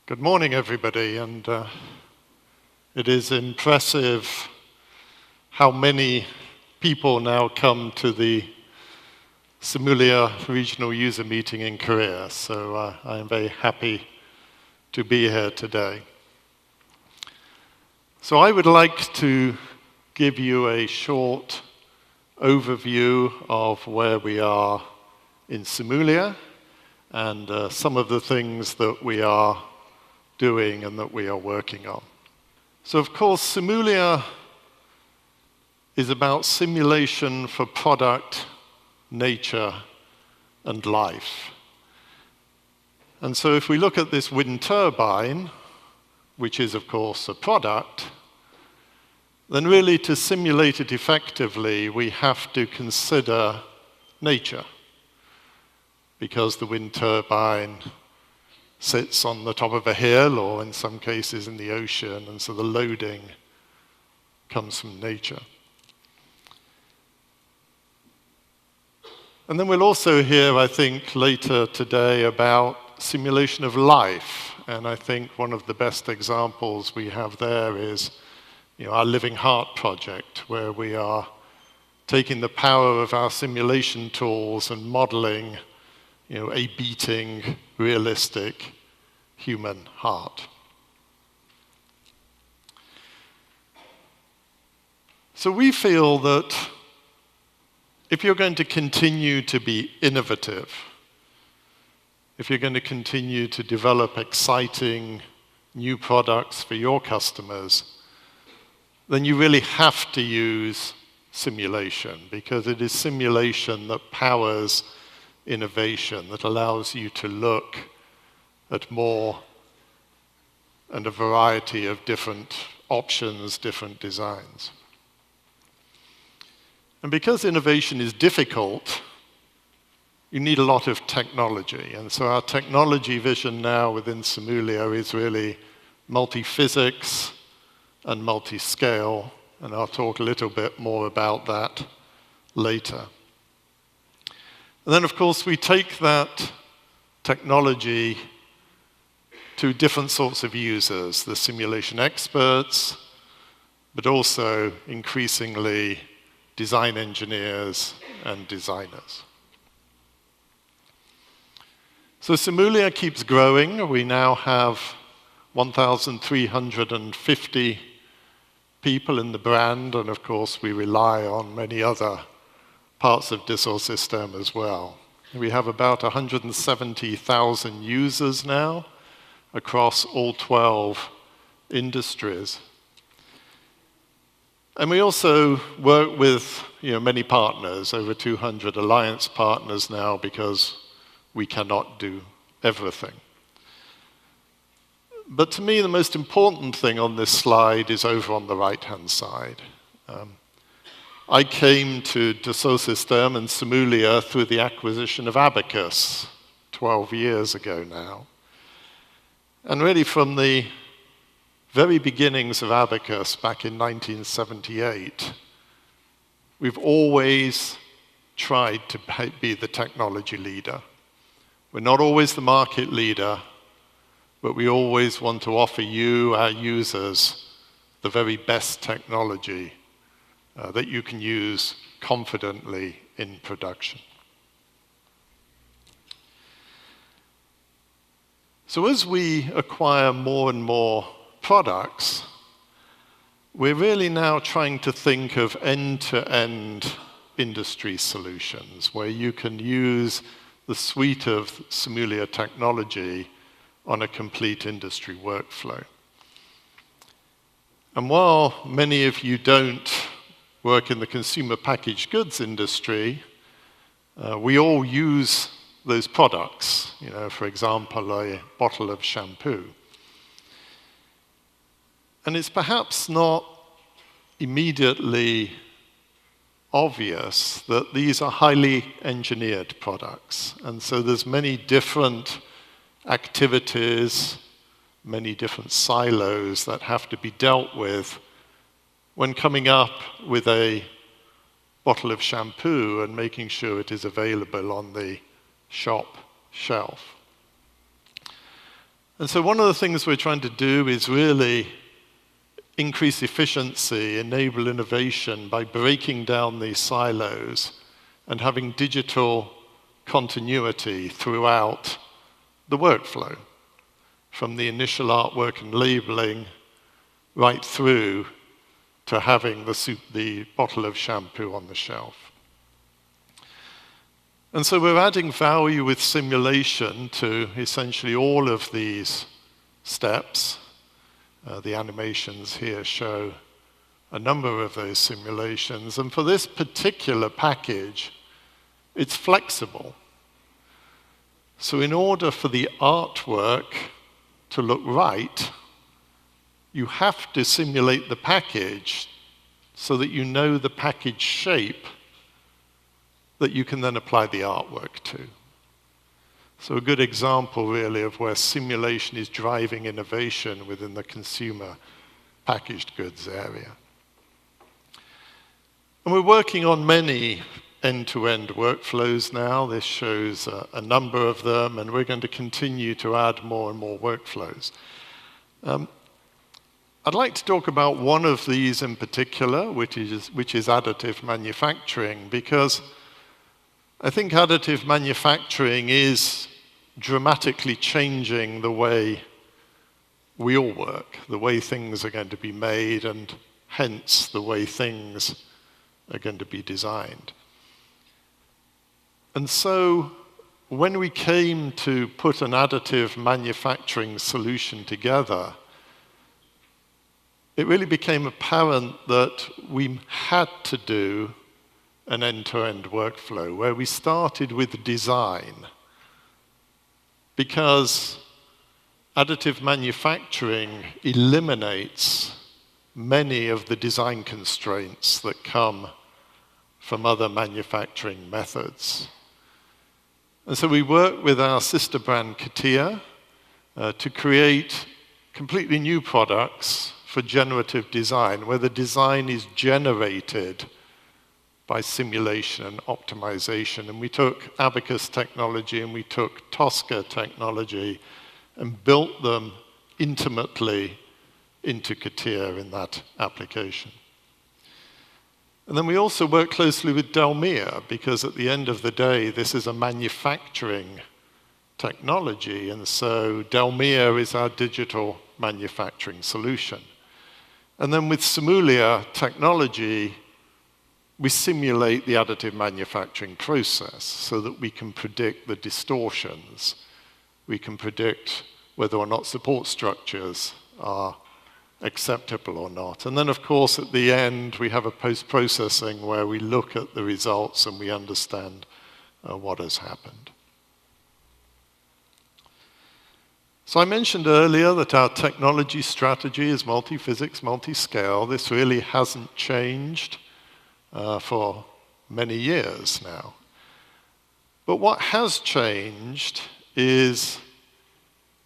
Good morning, everybody, and it is impressive how many people now come to the SIMULIA regional user meeting in Korea, so I am very happy to be here today. So I would like to give you a short overview of where we are in SIMULIA and some of the things that we are doing and that we are working on. So of course, SIMULIA is about simulation for product, nature, and life. And so if we look at this wind turbine, which is of course a product, then really to simulate it effectively, we have to consider nature, because the wind turbine sits on the top of a hill or in some cases in the ocean, and so the loading comes from nature. And then we'll also hear, I think, later today about simulation of life, and I think one of the best examples we have there is our Living Heart project, where we are taking the power of our simulation tools and modeling a beating, realistic human heart. So we feel that if you're going to continue to be innovative, if you're going to continue to develop exciting new products for your customers, then you really have to use simulation, because it is simulation that powers innovation, that allows you to look at more and a variety of different options, different designs. And because innovation is difficult, you need a lot of technology. And so our technology vision now within SIMULIA is really multi-physics and multi-scale, and I'll talk a little bit more about that later. And then, of course, we take that technology to different sorts of users, the simulation experts, but also increasingly design engineers and designers. So SIMULIA keeps growing. We now have 1,350 people in the brand, and of course we rely on many other parts of Dassault Systèmes as well. We have about 170,000 users now across all 12 industries. And we also work with many partners, over 200 alliance partners now, because we cannot do everything. But to me, the most important thing on this slide is over on the right-hand side. I came to Dassault Systèmes and SIMULIA through the acquisition of Abacus 12 years ago now. And really from the very beginnings of Abacus back in 1978, we've always tried to be the technology leader. We're not always the market leader, but we always want to offer you, our users, the very best technology that you can use confidently in production. So as we acquire more and more products, we're really now trying to think of end-to-end industry solutions, where you can use the suite of SIMULIA technology on a complete industry workflow. And while many of you don't work in the consumer packaged goods industry, we all use those products, for example, a bottle of shampoo. And it's perhaps not immediately obvious that these are highly engineered products. And so there's many different activities, many different silos that have to be dealt with when coming up with a bottle of shampoo and making sure it is available on the shop shelf. And so one of the things we're trying to do is really increase efficiency, enable innovation by breaking down these silos and having digital continuity throughout the workflow, from the initial artwork and labeling right through to having the bottle of shampoo on the shelf. And so we're adding value with simulation to essentially all of these steps. The animations here show a number of those simulations. And for this particular package, it's flexible. So in order for the artwork to look right, you have to simulate the package so that you know the package shape that you can then apply the artwork to. So a good example, really, of where simulation is driving innovation within the consumer packaged goods area. And we're working on many end-to-end workflows now. This shows a number of them, and we're going to continue to add more and more workflows. I'd like to talk about one of these in particular, which is additive manufacturing, because I think additive manufacturing is dramatically changing the way we all work, the way things are going to be made, and hence the way things are going to be designed. And so when we came to put an additive manufacturing solution together, it really became apparent that we had to do an end-to-end workflow where we started with design, because additive manufacturing eliminates many of the design constraints that come from other manufacturing methods. And so we work with our sister brand CATIA to create completely new products for generative design, where the design is generated by simulation and optimization. And we took Abacus technology and we took Tosca technology and built them intimately into CATIA in that application. And then we also work closely with Delmia, because at the end of the day, this is a manufacturing technology, and so Delmia is our digital manufacturing solution. And then with SIMULIA technology, we simulate the additive manufacturing process so that we can predict the distortions. We can predict whether or not support structures are acceptable or not. And then, of course, at the end, we have a post-processing where we look at the results and we understand what has happened. So I mentioned earlier that our technology strategy is multi-physics, multi-scale. This really hasn't changed for many years now. But what has changed is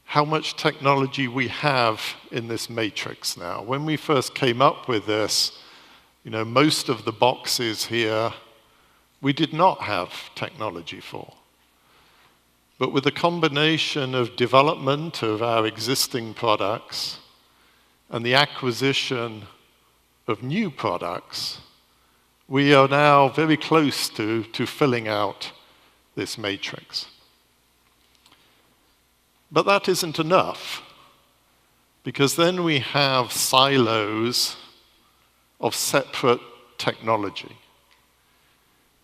how much technology we have in this matrix now. When we first came up with this, most of the boxes here we did not have technology for. But with a combination of development of our existing products and the acquisition of new products, we are now very close to filling out this matrix. But that isn't enough, because then we have silos of separate technology.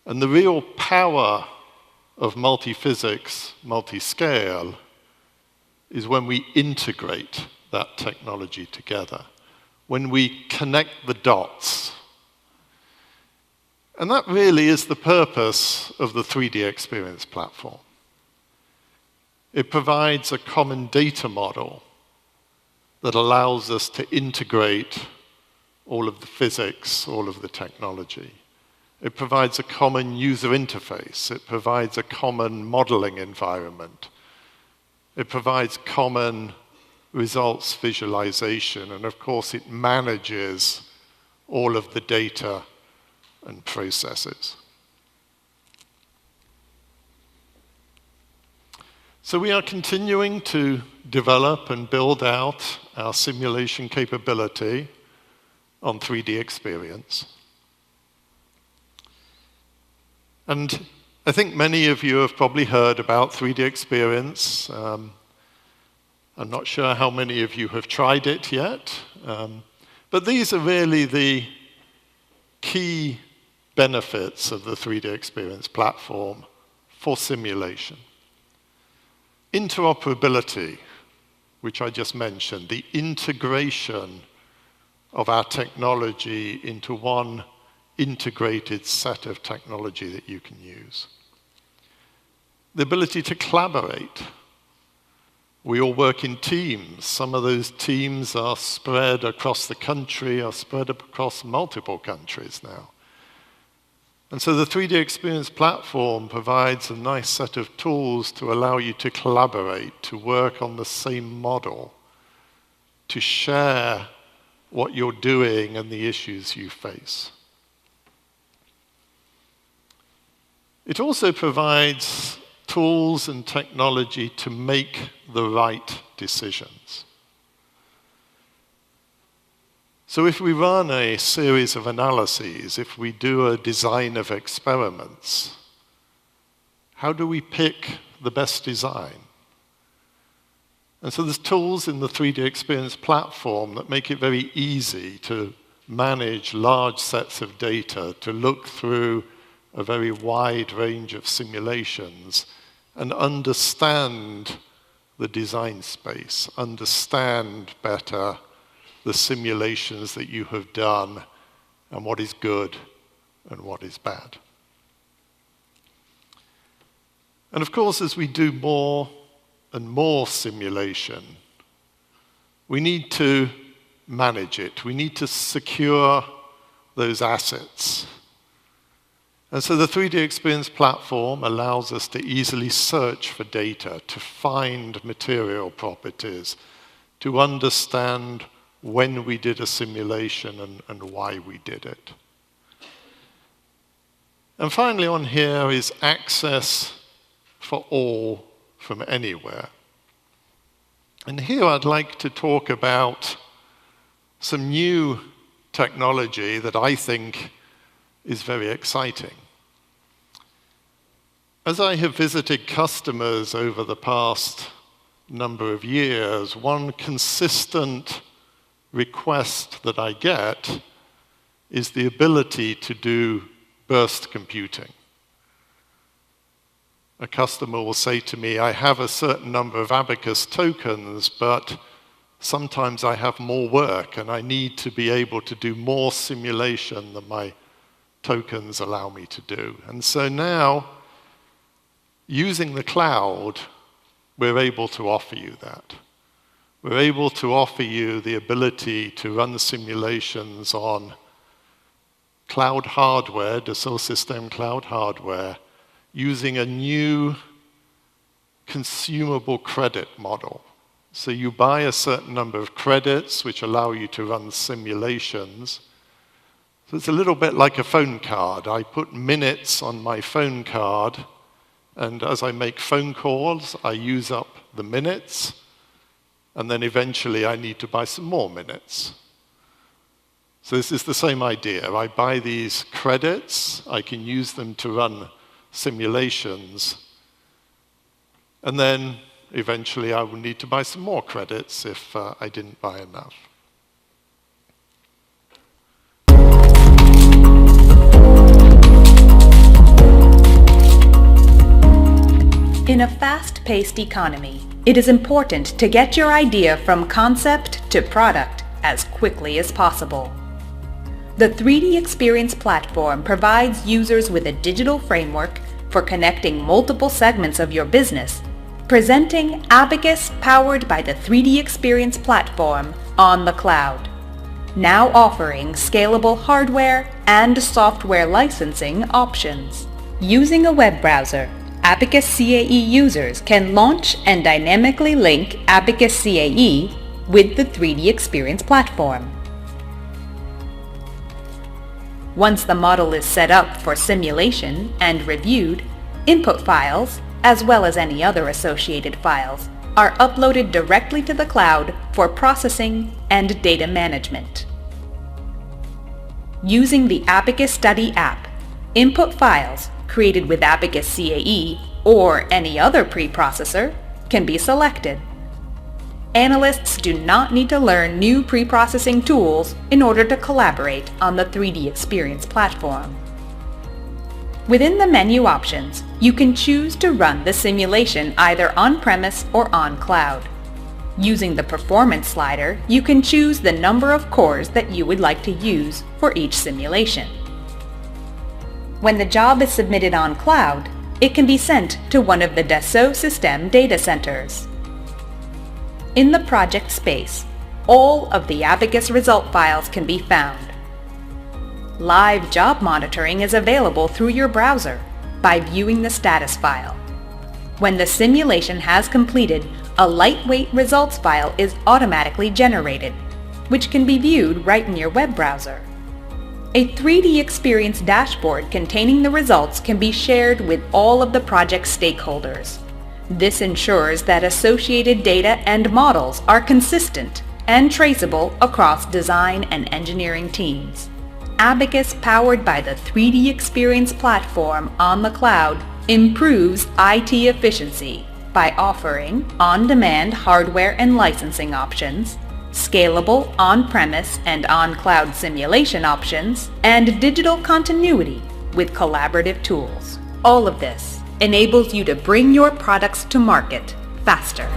And the real power of multi-physics, multi-scale, is when we integrate that technology together, when we connect the dots. And that really is the purpose of the 3D Experience platform. It provides a common data model that allows us to integrate all of the physics, all of the technology. It provides a common user interface. It provides a common modeling environment. It provides common results visualization. And of course, it manages all of the data and processes. So we are continuing to develop and build out our simulation capability on 3D experience. And I think many of you have probably heard about 3D experience. I'm not sure how many of you have tried it yet, but these are really the key benefits of the 3D experience platform for simulation. Interoperability, which I just mentioned, the integration of our technology into one integrated set of technology that you can use. The ability to collaborate. We all work in teams. Some of those teams are spread across the country, are spread across multiple countries now. And so the 3D experience platform provides a nice set of tools to allow you to collaborate, to work on the same model, to share what you're doing and the issues you face. It also provides tools and technology to make the right decisions. So if we run a series of analyses, if we do a design of experiments, how do we pick the best design? And so there's tools in the 3D experience platform that make it very easy to manage large sets of data, to look through a very wide range of simulations and understand the design space, understand better the simulations that you have done and what is good and what is bad. And of course, as we do more and more simulation, we need to manage it. We need to secure those assets. And so the 3D experience platform allows us to easily search for data, to find material properties, to understand when we did a simulation and why we did it. And finally on here is access for all from anywhere. And here I'd like to talk about some new technology that I think is very exciting. As I have visited customers over the past number of years, one consistent request that I get is the ability to do burst computing. A customer will say to me, I have a certain number of Abacus tokens, but sometimes I have more work and I need to be able to do more simulation than my tokens allow me to do. And so now, using the cloud, we're able to offer you that. We're able to offer you the ability to run simulations on cloud hardware, da쏘시스템 cloud hardware, using a new consumable credit model. So you buy a certain number of credits which allow you to run simulations. So it's a little bit like a phone card. I put minutes on my phone card, and as I make phone calls, I use up the minutes, and then eventually I need to buy some more minutes. So this is the same idea. I buy these credits, I can use them to run simulations, and then eventually I will need to buy some more credits if I didn't buy enough. In a fast-paced economy, it is important to get your idea from concept to product as quickly as possible. The 3D Experience platform provides users with a digital framework for connecting multiple segments of your business, presenting Abacus powered by the 3D Experience platform on the cloud, now offering scalable hardware and software licensing options. Using a web browser, Abacus CAE users can launch and dynamically link Abacus CAE with the 3D Experience platform. Once the model is set up for simulation and reviewed, input files, as well as any other associated files, are uploaded directly to the cloud for processing and data management. Using the Abacus Study app, input files created with Abacus CAE or any other preprocessor can be selected. Analysts do not need to learn new preprocessing tools in order to collaborate on the 3D Experience platform. Within the menu options, you can choose to run the simulation either on-premise or on cloud. Using the performance slider, you can choose the number of cores that you would like to use for each simulation. When the job is submitted on cloud, it can be sent to one of the Da쏘si스템 data centers. In the project space, all of the Abacus result files can be found. Live job monitoring is available through your browser by viewing the status file. When the simulation has completed, a lightweight results file is automatically generated, which can be viewed right in your web browser. A 3D Experience dashboard containing the results can be shared with all of the project stakeholders. This ensures that associated data and models are consistent and traceable across design and engineering teams. Abacus, powered by the 3D Experience platform on the cloud, improves IT efficiency by offering on-demand hardware and licensing options, scalable on-premise and on-cloud simulation options, and digital continuity with collaborative tools. All of this enables you to bring your products to market faster.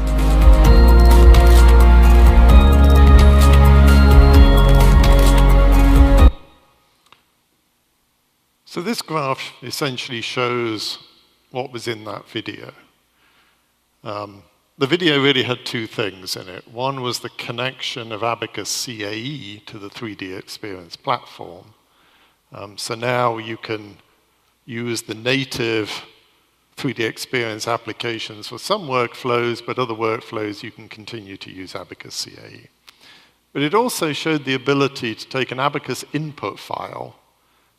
So this graph essentially shows what was in that video. The video really had two things in it. One was the connection of Abacus CAE to the 3D Experience platform. So now you can use the native 3D Experience applications for some workflows, but other workflows you can continue to use Abacus CAE. But it also showed the ability to take an Abacus input file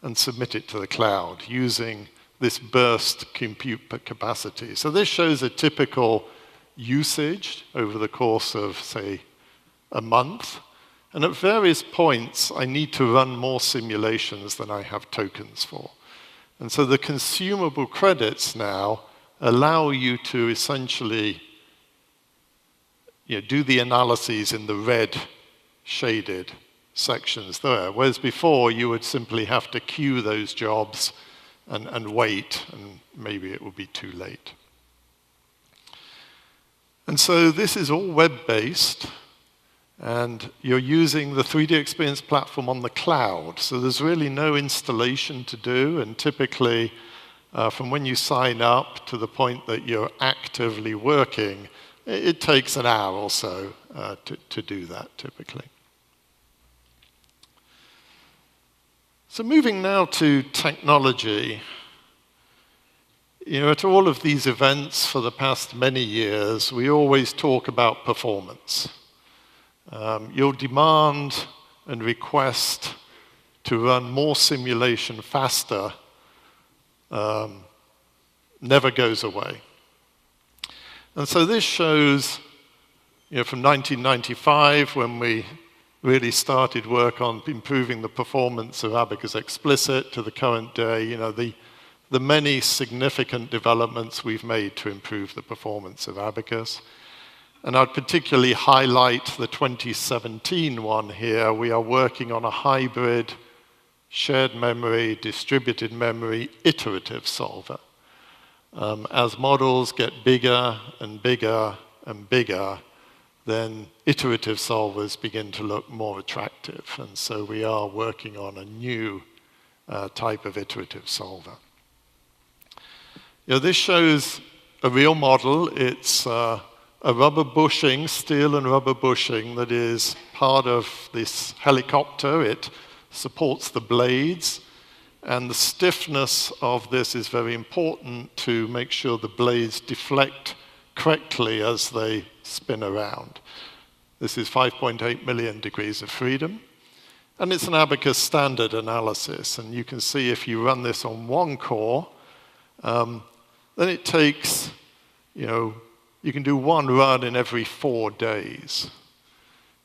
and submit it to the cloud using this burst compute capacity. So this shows a typical usage over the course of, say, a month. And at various points, I need to run more simulations than I have tokens for. And so the consumable credits now allow you to essentially do the analyses in the red shaded sections there, whereas before you would simply have to queue those jobs and wait, and maybe it would be too late. And so this is all web-based, and you're using the 3D Experience platform on the cloud, so there's really no installation to do, and typically from when you sign up to the point that you're actively working, it takes an hour or so to do that typically. So moving now to technology, at all of these events for the past many years, we always talk about performance. Your demand and request to run more simulation faster never goes away. And so this shows, from 1995, when we really started work on improving the performance of Abacus Explicit to the current day, the many significant developments we've made to improve the performance of Abacus. And I'd particularly highlight the 2017 one here. We are working on a hybrid shared memory, distributed memory, iterative solver. As models get bigger and bigger and bigger, then iterative solvers begin to look more attractive. And so we are working on a new type of iterative solver. This shows a real model. It's a rubber bushing, steel and rubber bushing, that is part of this helicopter. It supports the blades, and the stiffness of this is very important to make sure the blades deflect correctly as they spin around. This is 5.8 million degrees of freedom, and it's an Abacus standard analysis. And you can see if you run this on one core, then it takes, you can do one run in every 4 days.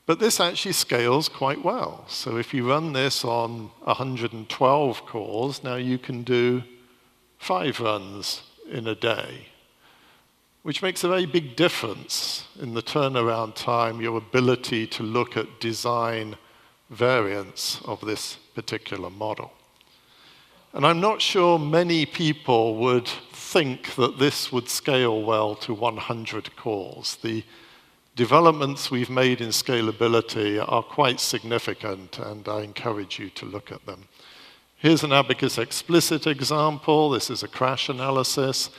But this actually scales quite well. So if you run this on 112 cores, now you can do 5 runs in a day, which makes a very big difference in the turnaround time, your ability to look at design variants of this particular model. And I'm not sure many people would think that this would scale well to 100 cores. The developments we've made in scalability are quite significant, and I encourage you to look at them. Here's an Abacus explicit example. This is a crash analysis.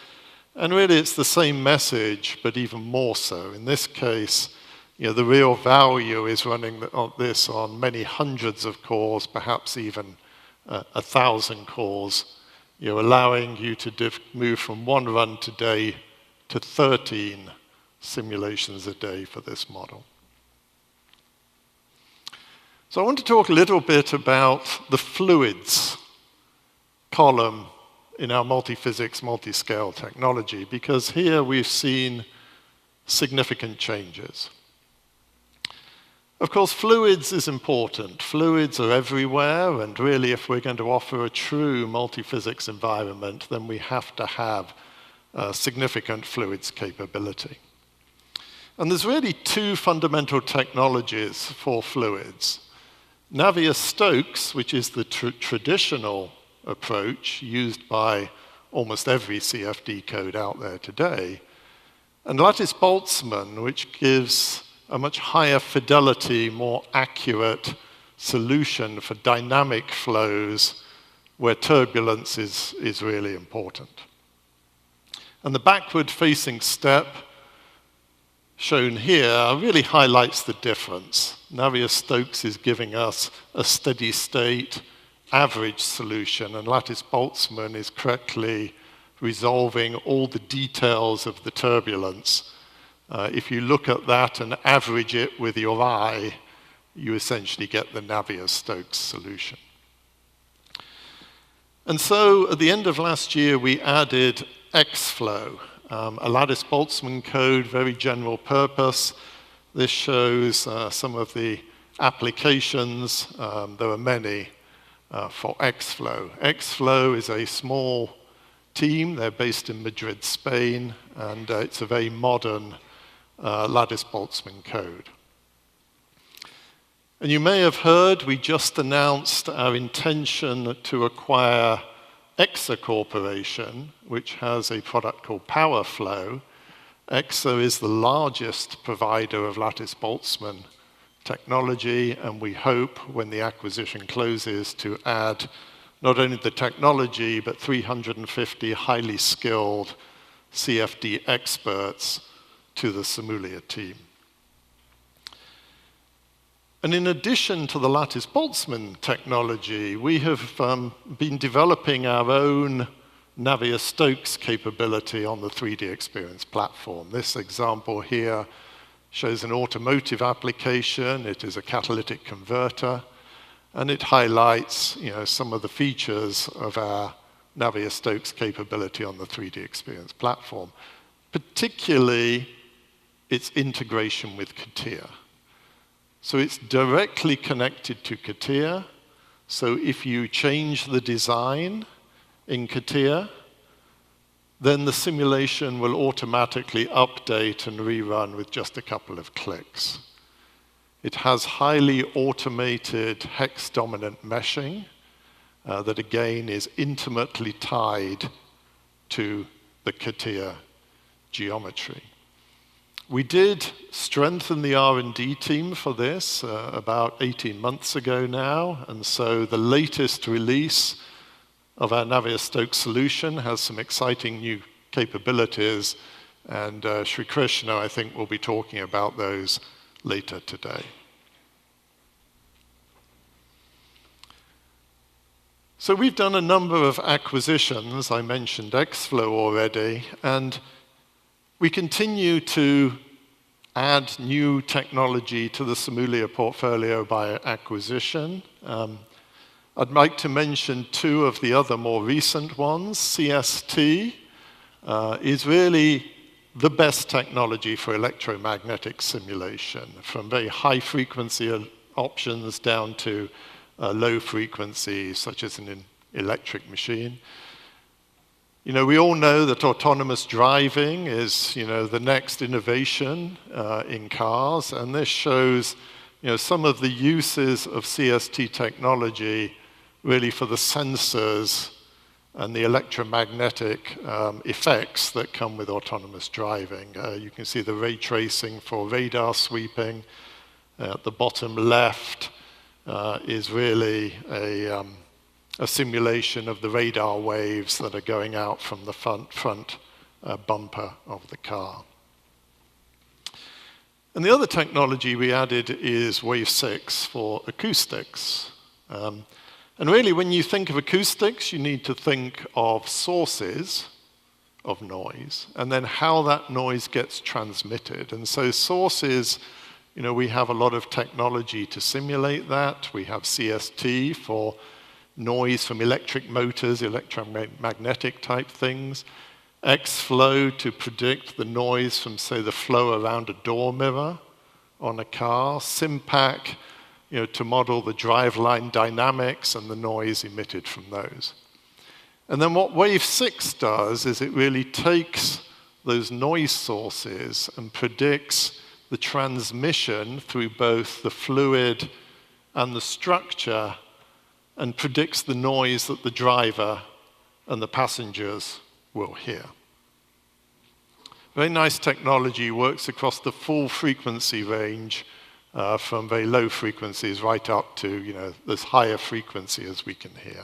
And really, it's the same message, but even more so. In this case, the real value is running this on many hundreds of cores, perhaps even 1,000 cores, allowing you to move from 1 run today to 13 simulations a day for this model. So I want to talk a little bit about the fluids column in our multi-physics, multi-scale technology, because here we've seen significant changes. Of course, fluids is important. Fluids are everywhere, and really, if we're going to offer a true multi-physics environment, then we have to have significant fluids capability. And there's really 2 fundamental technologies for fluids. Navier-Stokes, which is the traditional approach used by almost every CFD code out there today, and Lattice-Boltzmann, which gives a much higher fidelity, more accurate solution for dynamic flows where turbulence is really important. And the backward-facing step shown here really highlights the difference. Navier-Stokes is giving us a steady state average solution, and Lattice-Boltzmann is correctly resolving all the details of the turbulence. If you look at that and average it with your eye, you essentially get the Navier-Stokes solution. And so at the end of last year, we added Xflow, a Lattice-Boltzmann code, very general purpose. This shows some of the applications. There are many for Xflow. Xflow is a small team. They're based in Madrid, Spain, and it's a very modern Lattice-Boltzmann code. And you may have heard we just announced our intention to acquire EXA Corporation, which has a product called PowerFlow. EXA is the largest provider of Lattice-Boltzmann technology, and we hope when the acquisition closes to add not only the technology, but 350 highly skilled CFD experts to the SIMULIA team. And in addition to the Lattice-Boltzmann technology, we have been developing our own Navier-Stokes capability on the 3D Experience platform. This example here shows an automotive application. It is a catalytic converter, and it highlights some of the features of our Navier-Stokes capability on the 3D Experience platform, particularly its integration with CATIA. So it's directly connected to CATIA. So if you change the design in CATIA, then the simulation will automatically update and rerun with just a couple of clicks. It has highly automated hex-dominant meshing that, again, is intimately tied to the CATIA geometry. We did strengthen the R&D team for this about 18 months ago now, and so the latest release of our Navier-Stokes solution has some exciting new capabilities, and Sri Krishna, I think, will be talking about those later today. So we've done a number of acquisitions. I mentioned Xflow already, and we continue to add new technology to the SIMULIA portfolio by acquisition. I'd like to mention 2 of the other more recent ones. CST is really the best technology for electromagnetic simulation, from very high frequency options down to low frequency, such as an electric machine. We all know that autonomous driving is, the next innovation in cars, and this shows, some of the uses of CST technology really for the sensors and the electromagnetic effects that come with autonomous driving. You can see the ray tracing for radar sweeping. At the bottom left is really a simulation of the radar waves that are going out from the front bumper of the car. And the other technology we added is Wave 6 for acoustics. And really, when you think of acoustics, you need to think of sources of noise, and then how that noise gets transmitted. And so sources, we have a lot of technology to simulate that. We have CST for noise from electric motors, electromagnetic type things. X-flow to predict the noise from, say, the flow around a door mirror on a car. SIMPAC, to model the driveline dynamics and the noise emitted from those. And then what Wave 6 does is it really takes those noise sources and predicts the transmission through both the fluid and the structure, and predicts the noise that the driver and the passengers will hear. Very nice technology, works across the full frequency range, from very low frequencies right up to as higher frequency as we can hear.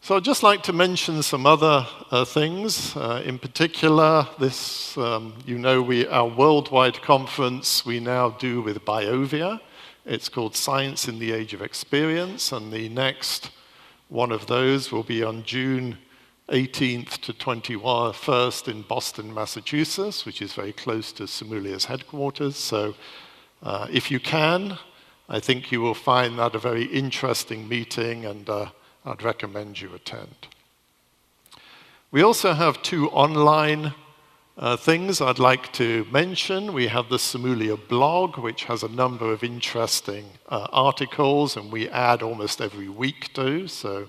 So I'd just like to mention some other things. In particular, this, our worldwide conference we now do with BioVia. It's called Science in the Age of Experience, and the next one of those will be on June 18th to 21st in Boston, Massachusetts, which is very close to SIMULIA's headquarters. So if you can, I think you will find that a very interesting meeting, and I'd recommend you attend. We also have 2 online things I'd like to mention. We have the SIMULIA blog, which has a number of interesting articles, and we add almost every week too. So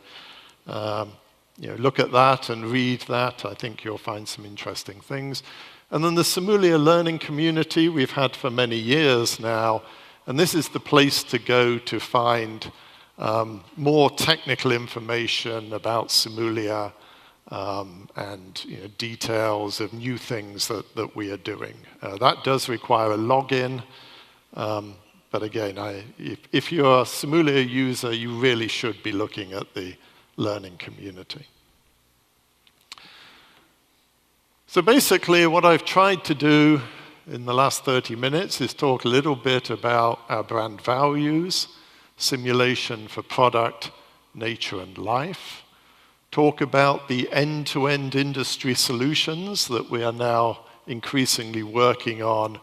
look at that and read that. I think you'll find some interesting things. And then the SIMULIA learning community we've had for many years now, and this is the place to go to find more technical information about SIMULIA and details of new things that we are doing. That does require a login, but again, if you're a SIMULIA user, you really should be looking at the learning community. So basically, what I've tried to do in the last 30 minutes is talk a little bit about our brand values, simulation for product, nature, and life. Talk about the end-to-end industry solutions that we are now increasingly working on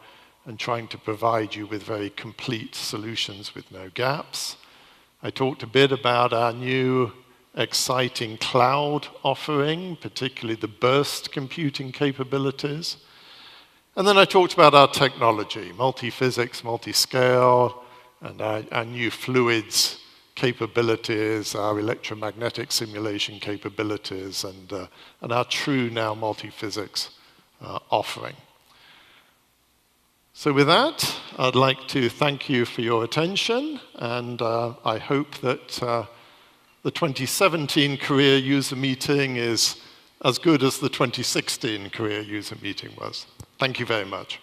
and trying to provide you with very complete solutions with no gaps. I talked a bit about our new exciting cloud offering, particularly the burst computing capabilities. And then I talked about our technology, multi-physics, multi-scale, and our new fluids capabilities, our electromagnetic simulation capabilities, and our true now multi-physics offering. So with that, I'd like to thank you for your attention, and I hope that the 2017 Career User Meeting is as good as the 2016 Career User Meeting was. Thank you very much.